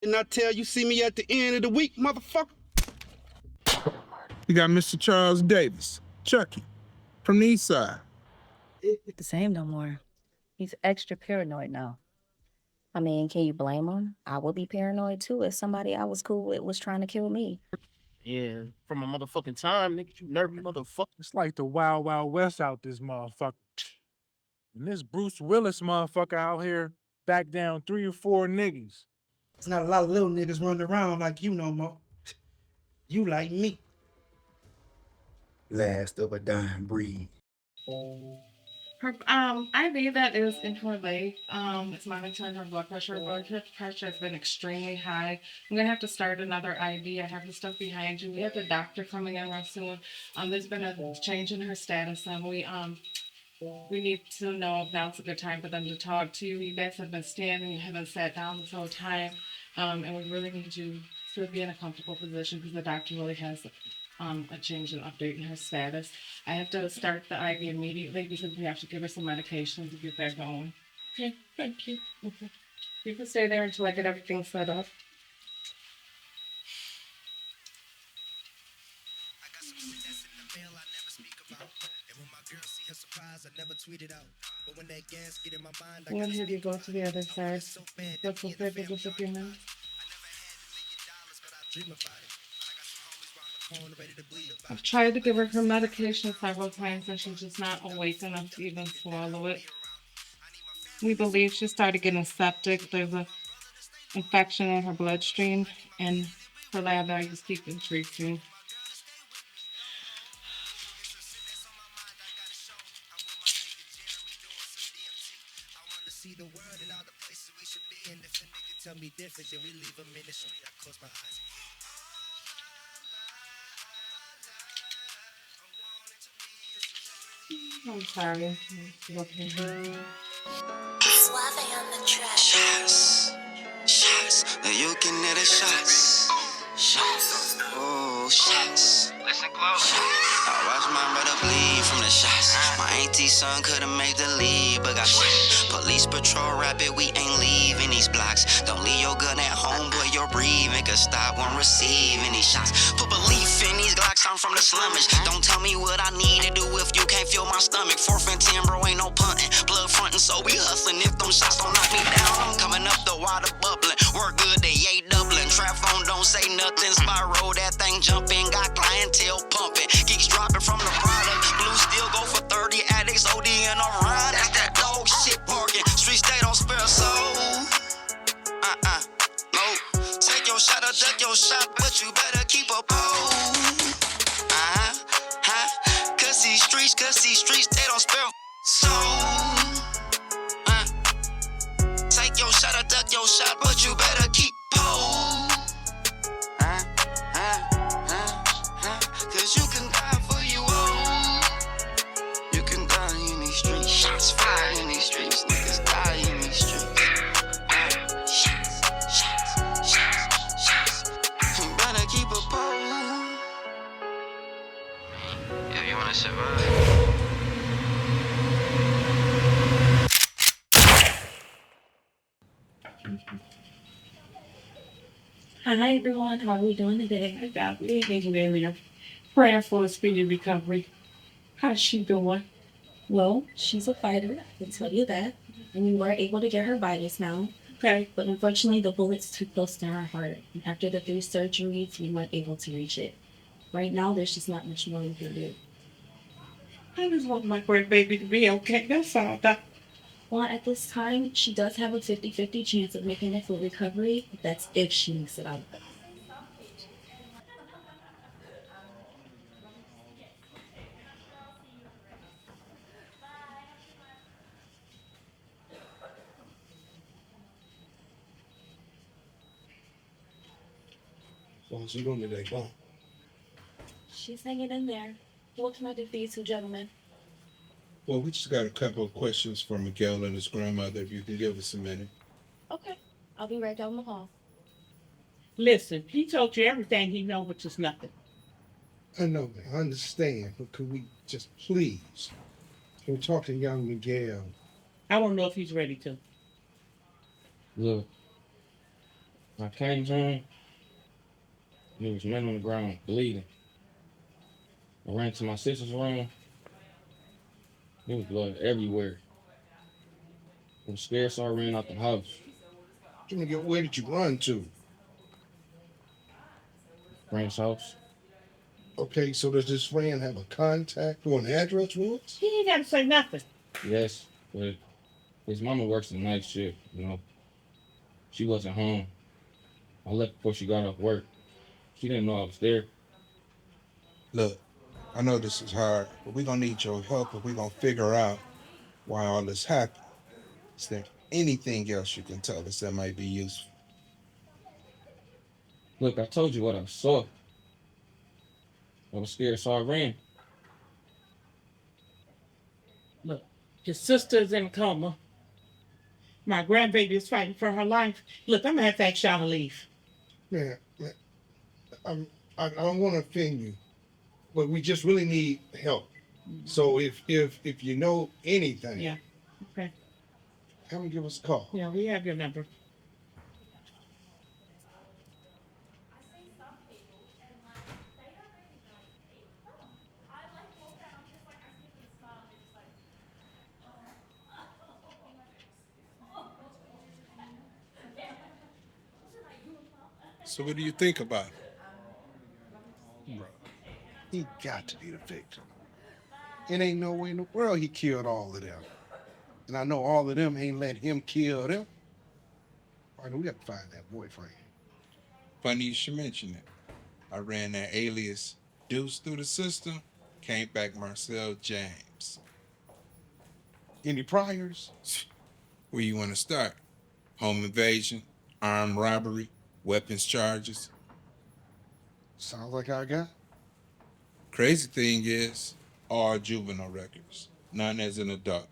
And I tell you, see me at the end of the week, motherfucker. You got Mr. Charles Davis, Chucky, from the East Side. It's the same no more. He's extra paranoid now. I mean, can you blame him? I would be paranoid too if somebody I was cool with was trying to kill me. Yeah, from a motherfucking time, nigga, you nervy motherfucker. It's like the Wild Wild West out this motherfucker. And this Bruce Willis motherfucker out here back down 3 or 4 niggas. There's not a lot of little niggas running around like you no more. You like me. Last of a dying breed. Her IV that is in her leg, it's monitoring her blood pressure. Blood pressure has been extremely high. I'm gonna have to start another IV. I have the stuff behind you. We have the doctor coming in real soon. There's been a change in her status, and we need to know if now's a good time for them to talk to you. You guys have been standing, you haven't sat down this whole time, and we really need you to be in a comfortable position because the doctor really has a change and update in her status. I have to start the IV immediately because we have to give her some medication to get that going. Okay, thank you. Okay. You can stay there until I get everything set up. I got some shit that's in the mail I never speak about. And when my girl see her surprise, I never tweet it out. But when that gas get in my mind, I'm gonna have you go to the other side. Let's look at just a few minutes. dream about it. I got some homies round the corner ready to bleed about it. I've tried to give her her medication several times and she's just not awake enough to even swallow it. We believe she started getting septic. There's an infection in her bloodstream and her lab values keep increasing. See the world and all the places we should be. And if a nigga tell me different, then we leave him in the street. I close my eyes. I'm sorry. Suave on the track. Shots. Now you can hit the shots. Shots. Oh, shots. Listen close. I watch my brother bleed from the shots. My auntie son could've made the lead, but got shot. Police patrol rapid, we ain't leaving these blocks. Don't leave your gun at home, but your breathing could stop when receiving these shots. Put belief in these Glocks, I'm from the slummage. Don't tell me what I need to do if you can't feel my stomach. 4th and 10, bro, ain't no punting. Blood frontin', so we hustling. If them shots don't knock me down, I'm coming up the water bubbling. Work good, they ain't doubling. Trap phone don't say nothing. Spiral, that thing jumping. Got clientele pumping. Geeks dropping from the product. Blue still go for 30. Addicts OD in a run. That's that dog shit barking. Streets they don't spare soul. No. Take your shot or duck your shot, but you better keep a pole. Cause these streets, they don't spare soul. Take your shot or duck your shot, but you better keep pole. Cause you can die for you own. You can die in these streets. Shots fired in these streets. Niggas die in these streets. Shots. You better keep a pole. If you wanna survive. Hi everyone, how are we doing today? I got me earlier. Praying for a speedy recovery. How's she doing? Well, she's a fighter, I can tell you that. And we were able to get her vitals now. Okay. But unfortunately, the bullet's too close to her heart. And after the 3 surgeries, we weren't able to reach it. Right now, there's just not much more we can do. I just want my grandbaby to be okay. That's all. Well, at this time, she does have a 50-50 chance of making a full recovery. But that's if she makes it out of it. What's she doing today, Bob? She's hanging in there. What can I do for you two gentlemen? Well, we just got a couple of questions for Miguel and his grandmother, if you can give us a minute. Okay. I'll be right down the hall. Listen, he told you everything he knows, which is nothing. I know that. I understand. But could we just please can we talk to young Miguel? I don't know if he's ready to. Look, I came home, there was men on the ground, bleeding. I ran to my sister's room. There was blood everywhere. I was scared, so I ran out the house. Nigga, where did you run to? Friend's house. Okay, so does this friend have a contact or an address for us? He ain't got to say nothing. Yes, but his mama works the night shift, you know. She wasn't home. I left before she got off work. She didn't know I was there. Look, I know this is hard, but we're gonna need your help if we're gonna figure out why all this happened. Is there anything else you can tell us that might be useful? Look, I told you what I saw. I was scared, so I ran. Look, his sister is in a coma. My grandbaby is fighting for her life. Look, I'm going to have to ask y'all to leave. Man, I don't want to offend you, but we just really need help. So if you know anything, Yeah, okay. come and give us a call. Yeah, we have your number. So what do you think about it? Bro, he got to be the victim. It ain't no way in the world he killed all of them. And I know all of them ain't let him kill them. All right, we got to find that boyfriend. Funny you should mention it. I ran that alias Deuce through the system, came back Marcel James. Any priors? Where you want to start? Home invasion, armed robbery, weapons charges. Sounds like our guy. Crazy thing is, all juvenile records, none as an adult.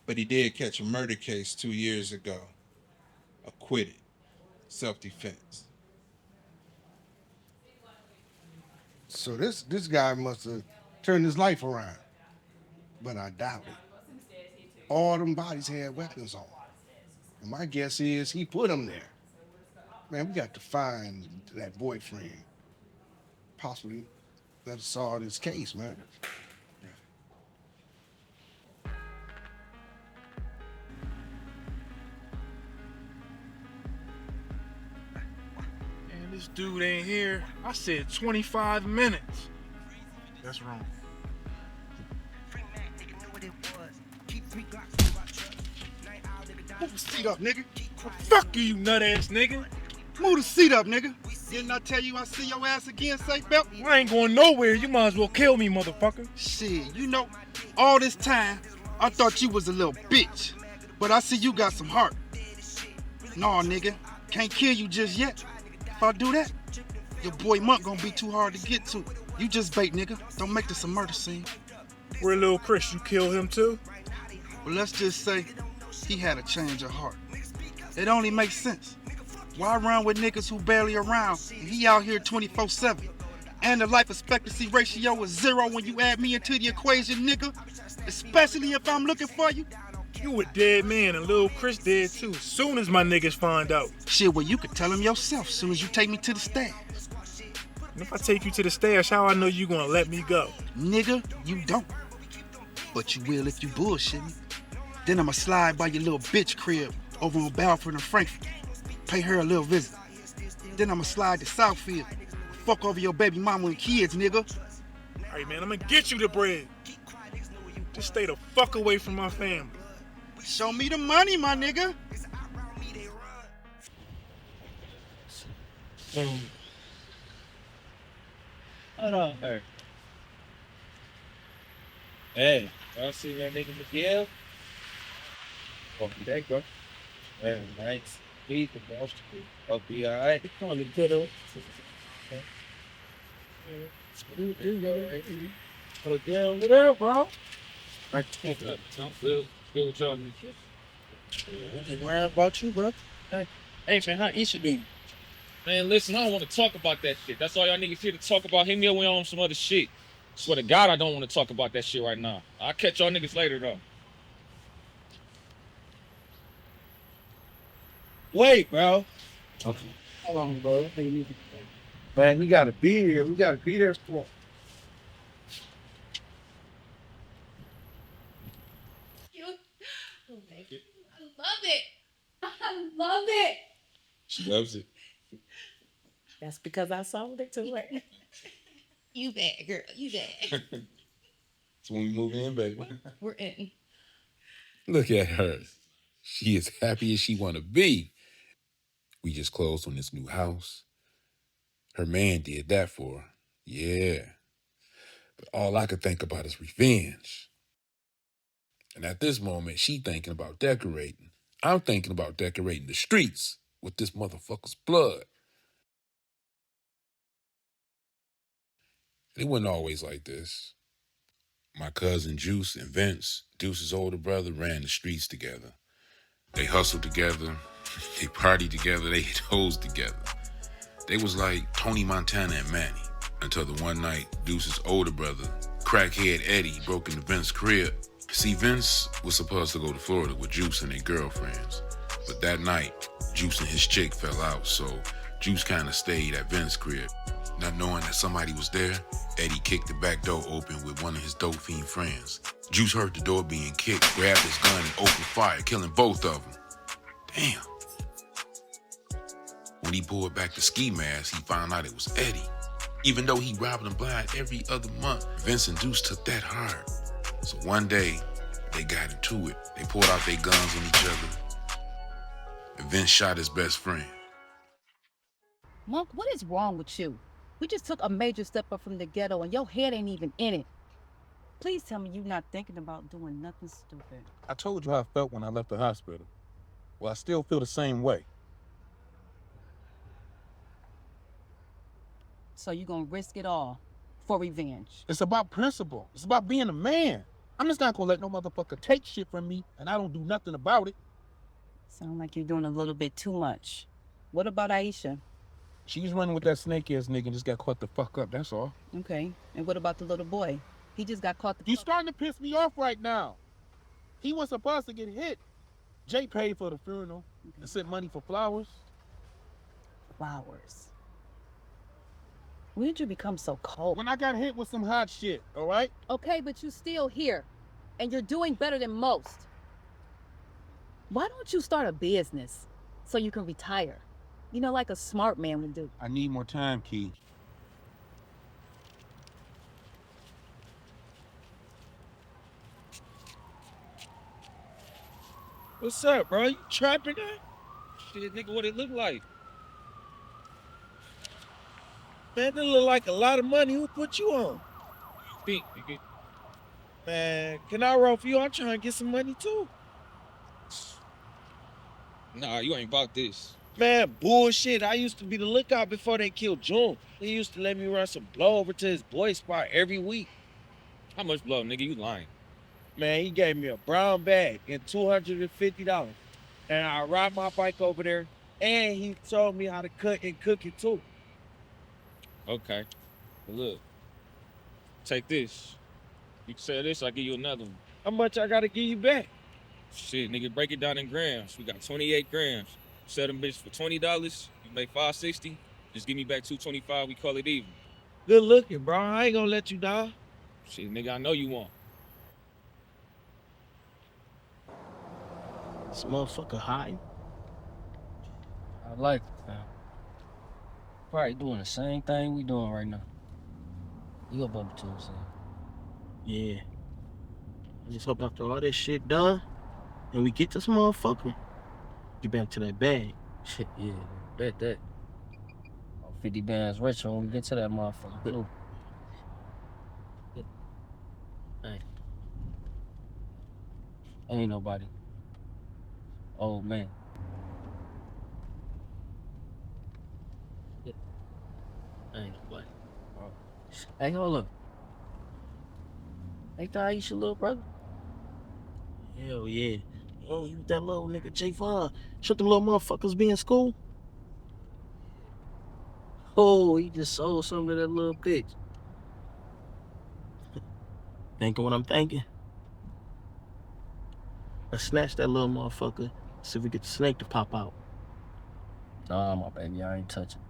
But he did catch a murder case 2 years ago. Acquitted. Self-defense. So this guy must have turned his life around. But I doubt it. All them bodies had weapons on. And my guess is he put them there. Man, we got to find that boyfriend. Possibly let us solve this case, man. And this dude ain't here. I said 25 minutes. That's wrong. Move the seat up, nigga. Fuck you, nut ass nigga. Move the seat up, nigga. Didn't I tell you I see your ass again, safe belt? I ain't going nowhere. You might as well kill me, motherfucker. Shit, you know, all this time, I thought you was a little bitch. But I see you got some heart. Nah, nigga, can't kill you just yet. If I do that, your boy Monk gonna be too hard to get to. You just bait, nigga. Don't make this a murder scene. Where little Chris, you kill him too? Well, let's just say he had a change of heart. It only makes sense. Why run with niggas who barely around and he out here 24/7? And the life expectancy ratio is 0 when you add me into the equation, nigga. Especially if I'm looking for you. You a dead man and little Chris dead too. Soon as my niggas find out. Shit, well, you could tell him yourself soon as you take me to the stash. And if I take you to the stash, how I know you gonna let me go? Nigga, you don't. But you will if you bullshit me. Then I'ma slide by your little bitch crib over on Balfour and Frankfurt. Pay her a little visit. Then I'ma slide to Southfield. Fuck over your baby mama and kids, nigga. Alright, man, I'm gonna get you the bread. Just stay the fuck away from my family. Show me the money, my nigga. Hold on, her. Hey, y'all see that nigga Miguel? Fucking that, bro. Hey, nice. He's the boss. I'll be alright. On the kiddo. Oh, damn, what up, bro? Right, good with y'all. Worrying about you, bro. Hey, man, how you should be? Man, listen, I don't want to talk about that shit. That's all y'all niggas here to talk about. Hit me up when y'all on some other shit. Swear to God, I don't want to talk about that shit right now. I'll catch y'all niggas later, though. Wait, bro. Okay. Hold on, bro. Man, we gotta be here. We gotta be there for. I love it. I love it. She loves it. That's because I sold it to her. You bad, girl. You bad. So when we move in, baby. We're in. Look at her. She is happy as she want to be. We just closed on this new house. Her man did that for her. Yeah. But all I could think about is revenge. And at this moment, she thinking about decorating. I'm thinking about decorating the streets with this motherfucker's blood. It wasn't always like this. My cousin Juice and Vince, Deuce's older brother, ran the streets together. They hustled together, they partied together, they hit hoes together. They was like Tony Montana and Manny, until the one night Deuce's older brother, crackhead Eddie, broke into Vince's crib. See, Vince was supposed to go to Florida with Juice and their girlfriends. But that night, Juice and his chick fell out, so Juice kind of stayed at Vince's crib. Not knowing that somebody was there, Eddie kicked the back door open with one of his dope fiend friends. Juice heard the door being kicked, grabbed his gun and opened fire, killing both of them. Damn. When he pulled back the ski mask, he found out it was Eddie. Even though he robbed him blind every other month, Vince and Deuce took that hard. So one day, they got into it. They pulled out their guns on each other. And Vince shot his best friend. Monk, what is wrong with you? We just took a major step up from the ghetto and your head ain't even in it. Please tell me you're not thinking about doing nothing stupid. I told you how I felt when I left the hospital. Well, I still feel the same way. So you gonna risk it all for revenge? It's about principle. It's about being a man. I'm just not gonna let no motherfucker take shit from me and I don't do nothing about it. Sound like you're doing a little bit too much. What about Aisha? She's running with that snake-ass nigga and just got caught the fuck up, that's all. Okay, and what about the little boy? He just got caught the You starting to piss me off right now. He was supposed to get hit. Jay paid for the funeral and sent money for flowers. Flowers? When did you become so cold? When I got hit with some hot shit, all right? Okay, but you're still here, and you're doing better than most. Why don't you start a business so you can retire? You know, like a smart man would do. I need more time, Key. What's up, bro? You trapping that? Shit, nigga, what it look like? Man, that look like a lot of money. Who put you on? Think, nigga. Man, can I roll for you? I'm trying to get some money too. Nah, you ain't about this. Man, bullshit. I used to be the lookout before they killed June. He used to let me run some blow over to his boy spot every week. How much blow, nigga? You lying. Man, he gave me a brown bag and $250. And I ride my bike over there, and he told me how to cut and cook it too. Okay. But look, take this. You can sell this, I'll give you another one. How much I gotta give you back? Shit, nigga, break it down in grams. We got 28 grams. Sell them bitches for $20. You make $5.60. Just give me back $2.25. We call it even. Good looking, bro. I ain't gonna let you down. Shit, nigga, I know you won't. This motherfucker high. I like it, fam. Probably doing the same thing we doing right now. You up up to him, son. Yeah. I just hope after all this shit done, and we get this motherfucker, get back to that bag. Shit, yeah, bet that. 50 bands richer when we get to that motherfucker, too. Hey. Ain't nobody. Old man. Ain't nobody. Hey, hold up. Ain't that Aisha little brother? Hell yeah. Oh, you that little nigga J5. Should them little motherfuckers be in school? Oh, he just sold some to that little bitch. Thinking what I'm thinking? Let's snatch that little motherfucker, see if we get the snake to pop out. Nah, my baby, I ain't touching.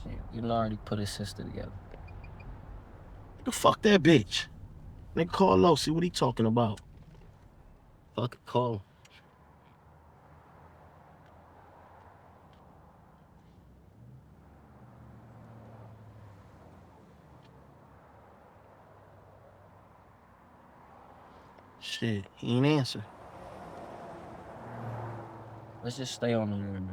Shit, we done already put his sister together. Nigga, fuck that bitch. Nigga, call Lowe, see what he talking about. Fucking call him. Shit, he ain't answer. Let's just stay on him and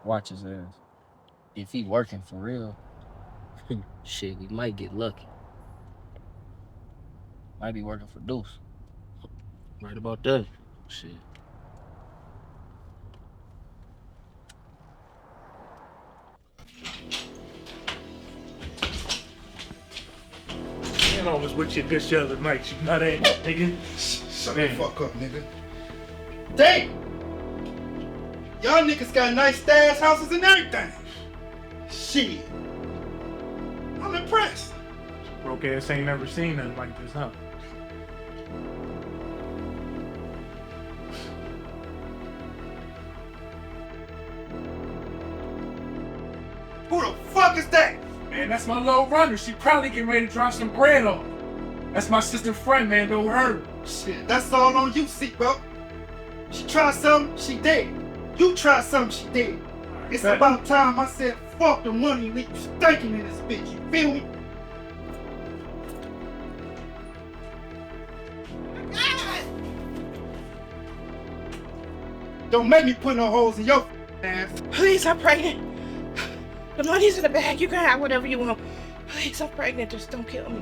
watch his ass. If he working for real, shit, we might get lucky. Might be working for Deuce. Right about that. Shit. Man, I was with you this other night, you nut ass nigga. Shut the fuck up, nigga. Damn! Y'all niggas got nice stash houses and everything. Shit. I'm impressed. Broke ass ain't never seen nothing like this, huh? Who the fuck is that? Man, that's my little runner. She probably getting ready to drop some bread off. That's my sister's friend, man. Don't hurt her. Shit, that's all on you, seatbelt. She tried something, she did. You tried something, she did. It's about time I said fuck the money and leave you stinking in this bitch. You feel me? Don't make me put no holes in your ass. Please, I'm pregnant. The money's in the bag. You can have whatever you want. Please, I'm pregnant. Just don't kill me.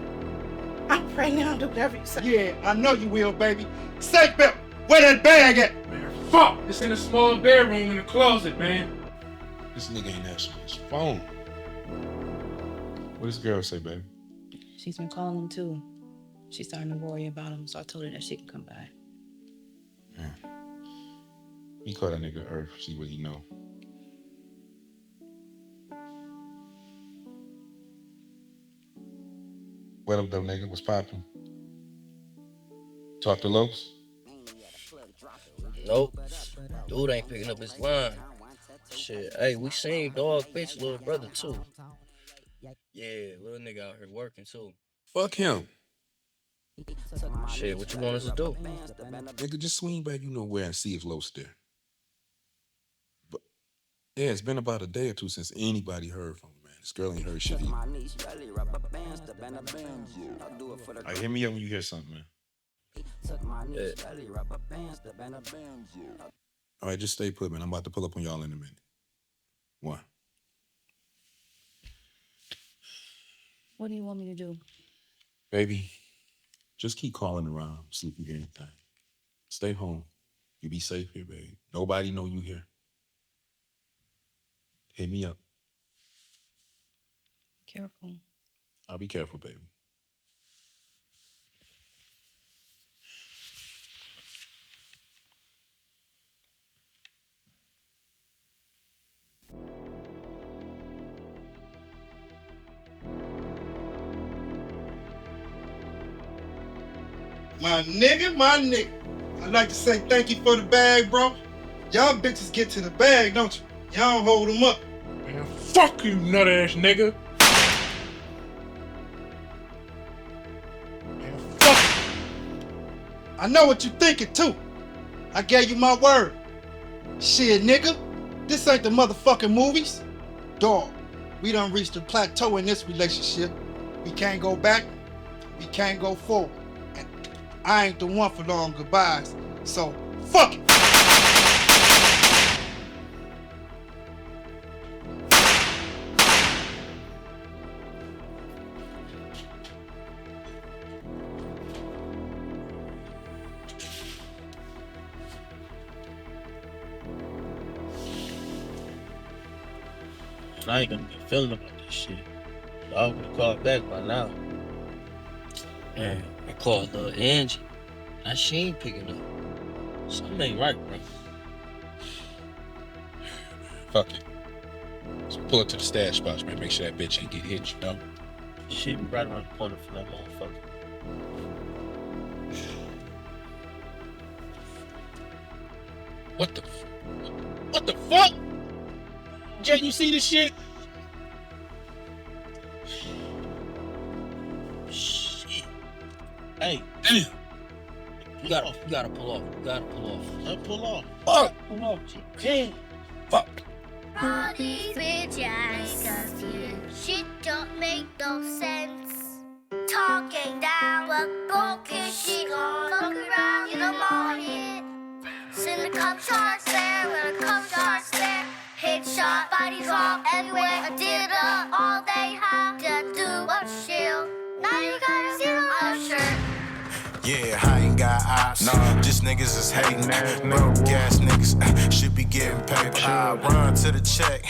I'm pregnant. I'll do whatever you say. Yeah, I know you will, baby. Safe belt. Where that bag at? Man, fuck! It's in a small bedroom in the closet, man. This nigga ain't answering his phone. What does the girl say, baby? She's been calling him too. She's starting to worry about him, so I told her that she can come back. He call that nigga Earth, see what he know. What up, though, nigga? What's poppin'? Talk to Los? Nope. Dude ain't picking up his line. Shit, hey, we seen dog bitch little brother too. Yeah, little nigga out here working too. Fuck him. Shit, what you want us to do? Nigga, just swing back you know where and see if Los there. But yeah, it's been about a day or two since anybody heard from him, man. This girl ain't heard shit either. Alright, hit me up when you hear something, man. Yeah. Alright, just stay put, man. I'm about to pull up on y'all in a minute. One. What do you want me to do? Baby, just keep calling around, see if you hear anything. Stay home. You be safe here, baby. Nobody know you here. Hit me up. Careful. I'll be careful, baby. My nigga. I'd like to say thank you for the bag, bro. Y'all bitches get to the bag, don't you? Y'all don't hold them up. Man, fuck you, nut ass nigga. Man, fuck you. I know what you thinking too. I gave you my word. Shit, nigga. This ain't the motherfucking movies. Dog, we done reached a plateau in this relationship. We can't go back. We can't go forward. And I ain't the one for long goodbyes. So, fuck it. I ain't gonna be feeling about this shit. I would have called back by now. Man, I called Angie. Now she ain't picking up. Something ain't right, bro. Fuck it. Let's pull up to the stash spots, man. Make sure that bitch ain't get hit, you know? Shit be right around the corner for that motherfucker. What the fuck? What the fuck? Jay, you see this shit? Shit. Hey, damn. You gotta pull off. You gotta pull off. Pull off. Fuck. Pull off, G. Fuck. All these bitches confused. Shit don't make no sense. Talking down, but broken shit gon' fuck around in the morning. Send the cop sharks there, when the cop sharks there. Headshot, bodies all everywhere. I did it all day high. Just do what shield. Now you gotta see my shirt. Yeah, I ain't got ops. Just niggas is hating. Broke ass niggas should be getting paper. I run to the check,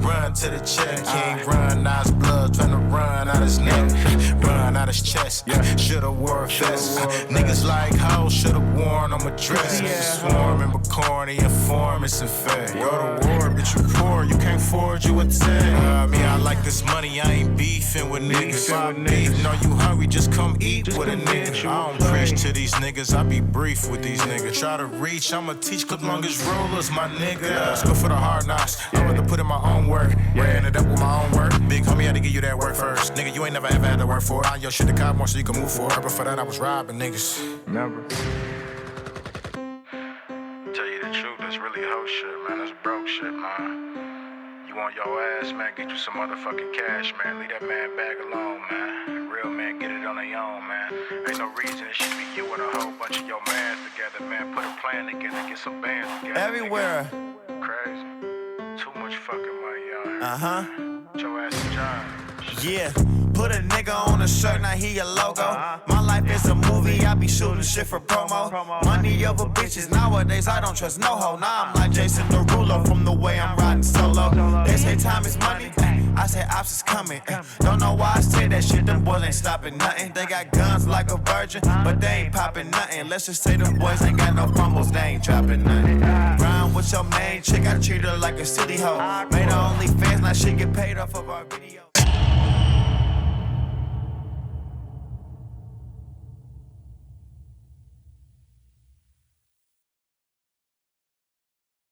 run to the check. King run out his blood, tryna run out his neck, run out his chest. Should've wore a vest. Niggas like hoes should've worn on my dress. Swarm and McCorney, informants and fed. Go to war, bitch, you poor, you can't forge you a tag. Me, I like this money, I ain't beefing with niggas. Know you hungry, just come eat with a nigga. I don't preach to these niggas, I be brief with these niggas. Try to reach, I'ma teach clip longest rulers, my nigga. Let's go for the hard knocks. I'd rather put in my own work. Ran it up with my own work. Big homie had to give you that work first. Nigga, you ain't never ever had to work for it. I your shit to cop more so you can move for her. But for that, I was robbing niggas. Never. Tell you the truth, that's really hoe shit, man. That's broke shit, man. You want your ass, man, get you some motherfucking cash, man. Leave that man bag alone, man. Real men get it on their own, man. Ain't no reason it should be you and a whole bunch of your mans together, man. Put a plan together, get some bands together. Everywhere. Nigga. Crazy. Too much fucking money out here. Uh-huh. Put your ass in John. Yeah, put a nigga on a shirt, now he a logo. My life is a movie, I be shooting shit for promo. Money over bitches, nowadays I don't trust no hoe. Now I'm like Jason Derulo from the way I'm riding solo. They say time is money, I say ops is coming. Don't know why I say that shit, them boys ain't stopping nothing. They got guns like a virgin, but they ain't popping nothing. Let's just say them boys ain't got no fumbles, they ain't dropping nothing. Grind with your main chick, I treat her like a city hoe. Made her only fans, now she get paid off of our video.